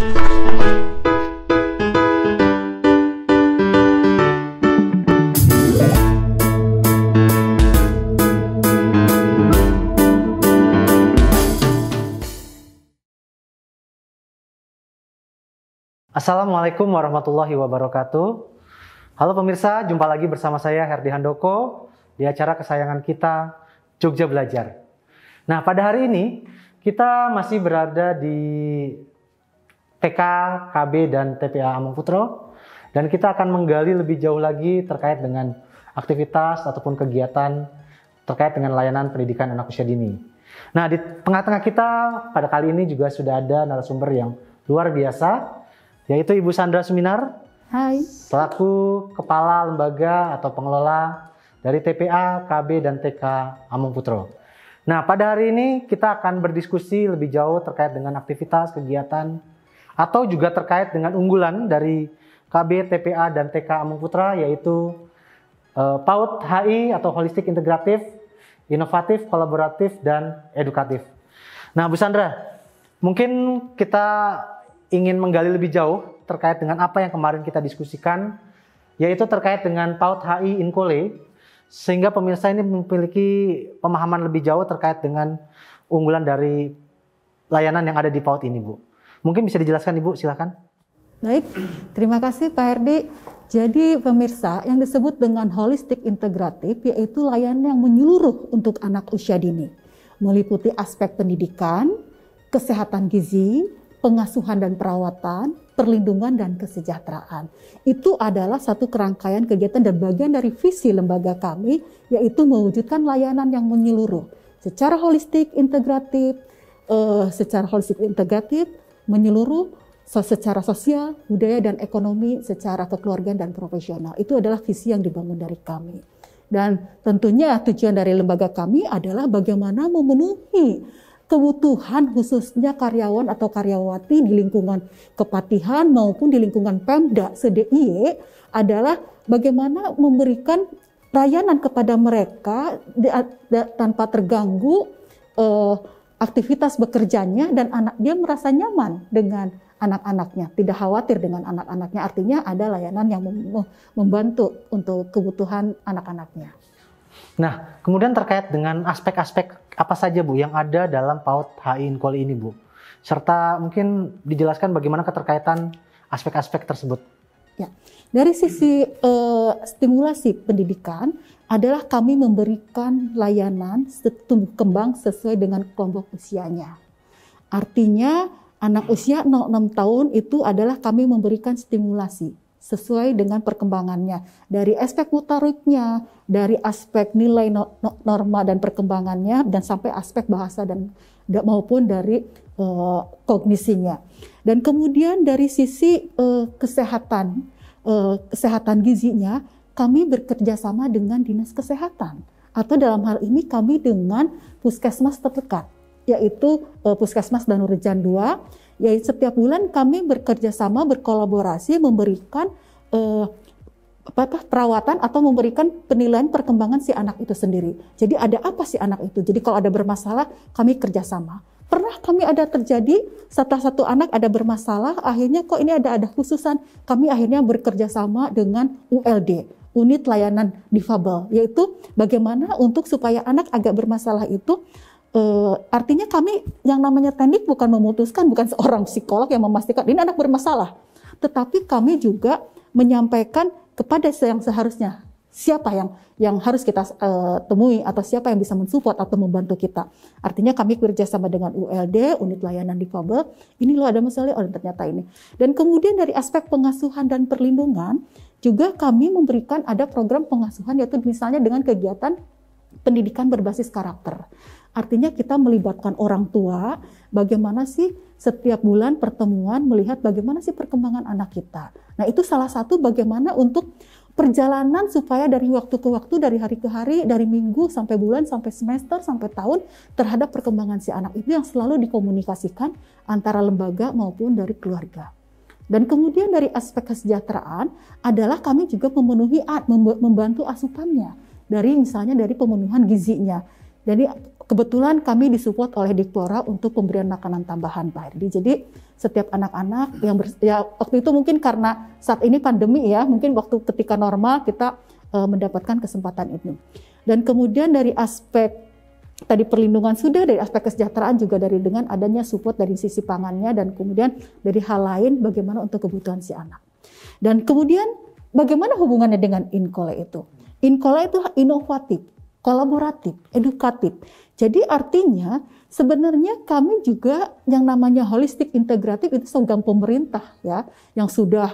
Assalamualaikum warahmatullahi wabarakatuh. Halo pemirsa, jumpa lagi bersama saya Herdi Handoko di acara kesayangan kita, Jogja Belajar. Nah, pada hari ini kita masih berada di TK, KB, dan TPA Amangputro, dan kita akan menggali lebih jauh lagi terkait dengan aktivitas ataupun kegiatan terkait dengan layanan pendidikan anak usia dini. Nah, di tengah-tengah kita pada kali ini juga sudah ada narasumber yang luar biasa, yaitu Ibu Sandra Suminar. Hai. Selaku Kepala Lembaga atau Pengelola dari TPA, KB, dan TK Amangputro. Nah, pada hari ini kita akan berdiskusi lebih jauh terkait dengan aktivitas, kegiatan, atau juga terkait dengan unggulan dari KB, TPA, dan TK Amangputro, yaitu PAUD HI atau Holistik Integratif, Inovatif, Kolaboratif, dan Edukatif. Nah, Bu Sandra, mungkin kita ingin menggali lebih jauh terkait dengan apa yang kemarin kita diskusikan, yaitu terkait dengan PAUD HI Inkole, sehingga pemirsa ini memiliki pemahaman lebih jauh terkait dengan unggulan dari layanan yang ada di PAUD ini, Bu. Mungkin bisa dijelaskan, Ibu, silakan. Baik, terima kasih Pak Herdi. Jadi pemirsa, yang disebut dengan holistik integratif yaitu layanan yang menyeluruh untuk anak usia dini, meliputi aspek pendidikan, kesehatan gizi, pengasuhan dan perawatan, perlindungan dan kesejahteraan. Itu adalah satu kerangkaian kegiatan dan bagian dari visi lembaga kami, yaitu mewujudkan layanan yang menyeluruh secara holistik integratif, menyeluruh secara sosial, budaya dan ekonomi, secara kekeluargaan dan profesional. Itu adalah visi yang dibangun dari kami. Dan tentunya tujuan dari lembaga kami adalah bagaimana memenuhi kebutuhan khususnya karyawan atau karyawati di lingkungan kepatihan maupun di lingkungan Pemda se-DIY adalah bagaimana memberikan layanan kepada mereka tanpa terganggu aktivitas bekerjanya, dan anak dia merasa nyaman dengan anak-anaknya, tidak khawatir dengan anak-anaknya. Artinya ada layanan yang membantu untuk kebutuhan anak-anaknya. Nah, kemudian terkait dengan aspek-aspek apa saja, Bu, yang ada dalam PAUD HI Inkole ini, Bu? Serta mungkin dijelaskan bagaimana keterkaitan aspek-aspek tersebut. Ya, dari sisi stimulasi pendidikan adalah kami memberikan layanan tumbuh kembang sesuai dengan kelompok usianya. Artinya anak usia 0-6 tahun itu adalah kami memberikan stimulasi sesuai dengan perkembangannya, dari aspek motoriknya, dari aspek nilai norma dan perkembangannya, dan sampai aspek bahasa dan maupun dari kognisinya. Dan kemudian dari sisi kesehatan gizinya, kami bekerja sama dengan dinas kesehatan, atau dalam hal ini kami dengan puskesmas terdekat, yaitu Puskesmas Danurejan 2. Yaitu setiap bulan kami bekerja sama, berkolaborasi, memberikan perawatan atau memberikan penilaian perkembangan si anak itu sendiri. Jadi ada apa si anak itu? Jadi kalau ada bermasalah, kami kerjasama. Pernah kami ada terjadi setelah satu anak ada bermasalah, akhirnya kok ini ada khususan, kami akhirnya bekerja sama dengan ULD, Unit Layanan Difabel, yaitu bagaimana untuk supaya anak agak bermasalah itu. Artinya kami yang namanya teknik bukan memutuskan, bukan seorang psikolog yang memastikan ini anak bermasalah, tetapi kami juga menyampaikan kepada yang seharusnya siapa yang harus kita temui atau siapa yang bisa mensupport atau membantu kita. Artinya kami kerjasama dengan ULD, Unit Layanan Difabel, ini loh ada masalah, oh ternyata ini. Dan kemudian dari aspek pengasuhan dan perlindungan juga kami memberikan ada program pengasuhan, yaitu misalnya dengan kegiatan pendidikan berbasis karakter. Artinya kita melibatkan orang tua, bagaimana sih setiap bulan pertemuan melihat bagaimana sih perkembangan anak kita. Nah, itu salah satu bagaimana untuk perjalanan supaya dari waktu ke waktu, dari hari ke hari, dari minggu sampai bulan, sampai semester, sampai tahun terhadap perkembangan si anak itu yang selalu dikomunikasikan antara lembaga maupun dari keluarga. Dan kemudian dari aspek kesejahteraan adalah kami juga membantu asupannya, dari misalnya dari pemenuhan gizinya. Jadi kebetulan kami disupport oleh Dikpora untuk pemberian makanan tambahan, Pak Herdi. Jadi setiap anak-anak yang waktu itu mungkin karena saat ini pandemi ya, mungkin waktu ketika normal kita mendapatkan kesempatan ini. Dan kemudian dari aspek tadi perlindungan sudah, dari aspek kesejahteraan juga dari dengan adanya support dari sisi pangannya, dan kemudian dari hal lain bagaimana untuk kebutuhan si anak. Dan kemudian bagaimana hubungannya dengan Inkole itu? Inkole itu inovatif, kolaboratif, edukatif. Jadi artinya sebenarnya kami juga yang namanya holistik integratif itu program pemerintah ya, yang sudah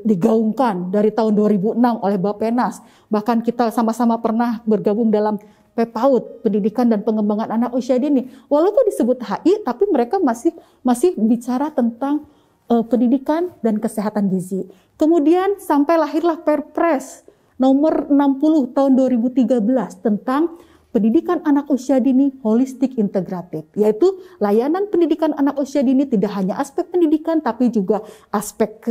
digaungkan dari tahun 2006 oleh Bappenas. Bahkan kita sama-sama pernah bergabung dalam PPAUD, Pendidikan dan Pengembangan Anak Usia Dini. Walaupun disebut HI, tapi mereka masih bicara tentang pendidikan dan kesehatan gizi. Kemudian sampai lahirlah Perpres nomor 60 tahun 2013 tentang pendidikan anak usia dini holistik integratif, yaitu layanan pendidikan anak usia dini tidak hanya aspek pendidikan tapi juga aspek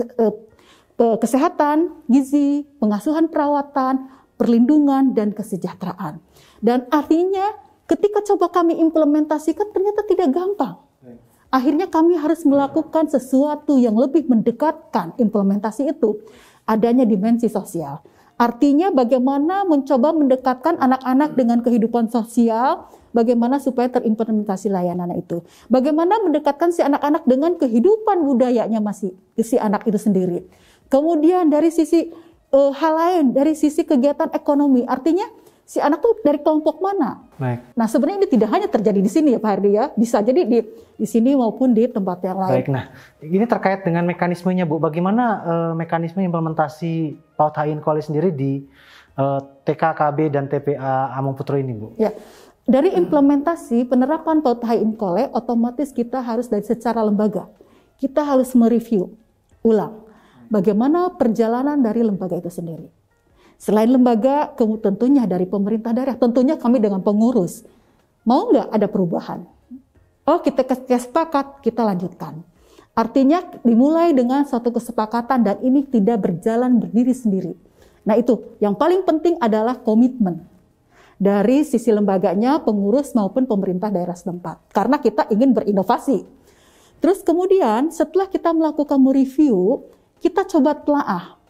kesehatan, gizi, pengasuhan perawatan, perlindungan, dan kesejahteraan. Dan artinya ketika coba kami implementasikan ternyata tidak gampang. Akhirnya kami harus melakukan sesuatu yang lebih mendekatkan implementasi itu, adanya dimensi sosial. Artinya bagaimana mencoba mendekatkan anak-anak dengan kehidupan sosial, bagaimana supaya terimplementasi layanan itu. Bagaimana mendekatkan si anak-anak dengan kehidupan budayanya si anak itu sendiri. Kemudian dari sisi hal lain, dari sisi kegiatan ekonomi, artinya si anak tuh dari kelompok mana. Baik. Nah sebenarnya ini tidak hanya terjadi di sini ya Pak Herdi ya, bisa jadi di sini maupun di tempat yang lain. Baik, nah ini terkait dengan mekanismenya Bu, bagaimana mekanisme implementasi PAUD HI Inkole sendiri di TK, KB, dan TPA Amung Putro ini Bu? Ya, dari implementasi penerapan PAUD HI Inkole otomatis kita harus dari secara lembaga, kita harus mereview ulang bagaimana perjalanan dari lembaga itu sendiri. Selain lembaga, tentunya dari pemerintah daerah, tentunya kami dengan pengurus. Mau nggak ada perubahan? Oh kita sepakat, kita lanjutkan. Artinya dimulai dengan suatu kesepakatan dan ini tidak berjalan berdiri sendiri. Nah itu, yang paling penting adalah komitmen. Dari sisi lembaganya, pengurus maupun pemerintah daerah setempat. Karena kita ingin berinovasi. Terus kemudian setelah kita melakukan mereview, kita coba telaah.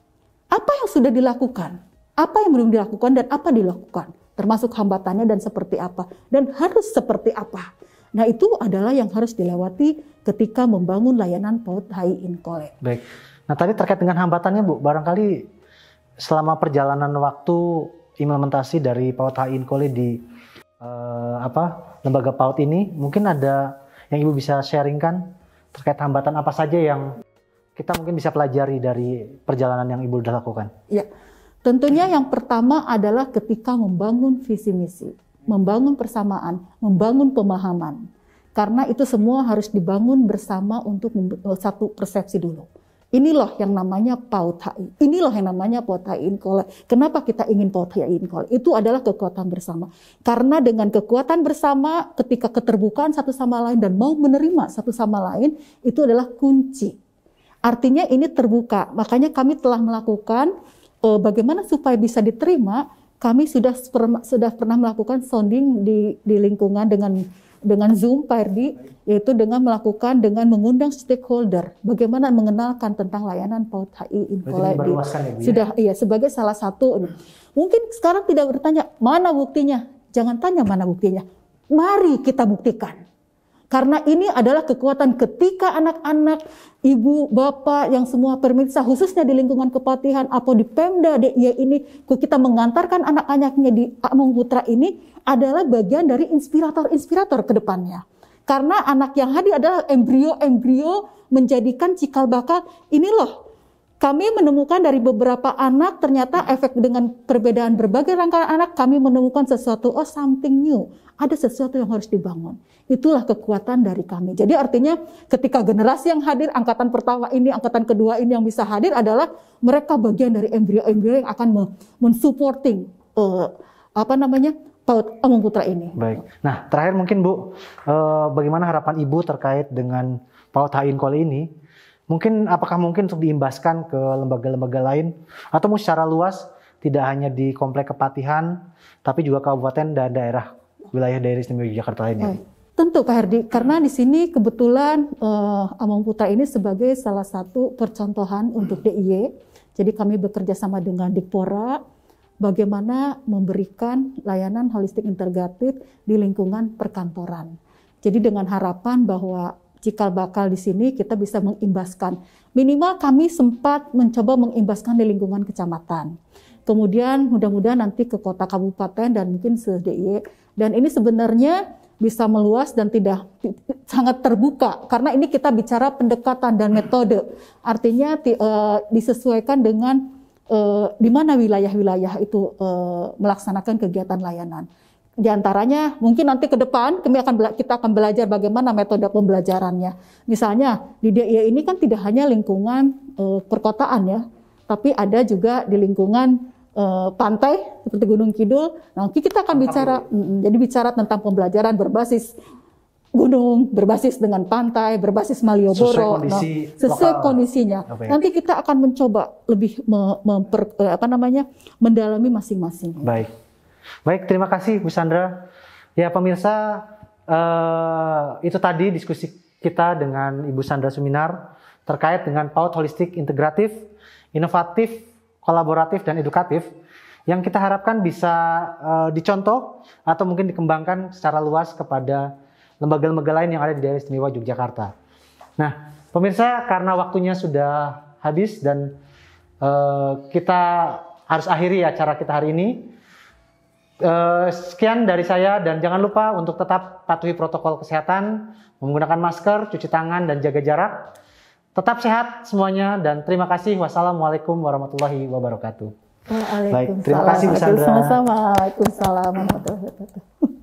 Apa yang sudah dilakukan? Apa yang belum dilakukan dan apa dilakukan, termasuk hambatannya dan seperti apa, dan harus seperti apa. Nah itu adalah yang harus dilewati ketika membangun layanan PAUD HI Inkole. Baik, nah tadi terkait dengan hambatannya Bu, barangkali selama perjalanan waktu implementasi dari PAUD HI Inkole di lembaga PAUD ini, mungkin ada yang Ibu bisa sharingkan terkait hambatan apa saja yang kita mungkin bisa pelajari dari perjalanan yang Ibu sudah lakukan? Ya. Tentunya yang pertama adalah ketika membangun visi misi, membangun persamaan, membangun pemahaman. Karena itu semua harus dibangun bersama untuk satu persepsi dulu. Ini loh yang namanya PAUD HI. Ini loh yang namanya PAUD HI Inkole. Kenapa kita ingin PAUD HI Inkole? Itu adalah kekuatan bersama. Karena dengan kekuatan bersama, ketika keterbukaan satu sama lain dan mau menerima satu sama lain, itu adalah kunci. Artinya ini terbuka. Makanya kami telah melakukan bagaimana supaya bisa diterima, kami sudah pernah melakukan sounding di lingkungan dengan Zoom, Pak Herdi, yaitu dengan mengundang stakeholder, bagaimana mengenalkan tentang layanan PAUD HI Inkole. Sudah, iya, sebagai salah satu. Mungkin sekarang tidak bertanya, mana buktinya? Jangan tanya mana buktinya. Mari kita buktikan. Karena ini adalah kekuatan ketika anak-anak, ibu, bapak, yang semua pemirsa, khususnya di lingkungan kepatihan, atau di Pemda DIY ini, kita mengantarkan anak-anaknya di Amung Putra ini, adalah bagian dari inspirator-inspirator ke depannya. Karena anak yang hadir adalah embrio-embrio menjadikan cikal bakal, ini loh, kami menemukan dari beberapa anak, ternyata efek dengan perbedaan berbagai rangkaian anak, kami menemukan sesuatu, something new. Ada sesuatu yang harus dibangun. Itulah kekuatan dari kami. Jadi artinya ketika generasi yang hadir, angkatan pertama ini, angkatan kedua ini yang bisa hadir adalah mereka bagian dari embrio-embrio yang akan mensupporting PAUD Amung Putra ini. Baik. Nah terakhir mungkin Bu, bagaimana harapan Ibu terkait dengan PAUD HI Inkole ini? Mungkin apakah mungkin untuk diimbaskan ke lembaga-lembaga lain atau secara luas, tidak hanya di komplek kepatihan, tapi juga kabupaten dan daerah wilayah daerah istimewa Yogyakarta lainnya? Tentu Pak Herdi, karena di sini kebetulan Among Putra ini sebagai salah satu percontohan untuk DIY. Jadi kami bekerja sama dengan Dikpora, bagaimana memberikan layanan holistik integratif di lingkungan perkantoran. Jadi dengan harapan bahwa cikal bakal di sini kita bisa mengimbaskan. Minimal kami sempat mencoba mengimbaskan di lingkungan kecamatan. Kemudian mudah-mudahan nanti ke kota kabupaten dan mungkin se-DIY. Dan ini sebenarnya bisa meluas dan tidak sangat terbuka. Karena ini kita bicara pendekatan dan metode. Artinya disesuaikan dengan di mana wilayah-wilayah itu melaksanakan kegiatan layanan. Di antaranya mungkin nanti ke depan kita akan belajar bagaimana metode pembelajarannya. Misalnya di DIY ini kan tidak hanya lingkungan perkotaan ya, tapi ada juga di lingkungan pantai seperti Gunung Kidul. Nanti kita akan bicara tentang pembelajaran berbasis gunung, berbasis dengan pantai, berbasis Malioboro, sesuai kondisinya. Nanti kita akan mencoba lebih mendalami masing-masing. Baik, terima kasih Bu Sandra. Ya pemirsa, itu tadi diskusi kita dengan Ibu Sandra Suminar terkait dengan PAUD holistik integratif, inovatif, kolaboratif dan edukatif yang kita harapkan bisa dicontoh atau mungkin dikembangkan secara luas kepada lembaga-lembaga lain yang ada di daerah istimewa Yogyakarta. Nah, pemirsa, karena waktunya sudah habis dan kita harus akhiri acara kita hari ini. Sekian dari saya dan jangan lupa untuk tetap patuhi protokol kesehatan, menggunakan masker, cuci tangan dan jaga jarak. Tetap sehat semuanya dan terima kasih. Wassalamualaikum warahmatullahi wabarakatuh. Waalaikumsalam. Baik, terima kasih Bu Sandra. Sama-sama. Waalaikumsalam warahmatullahi wabarakatuh.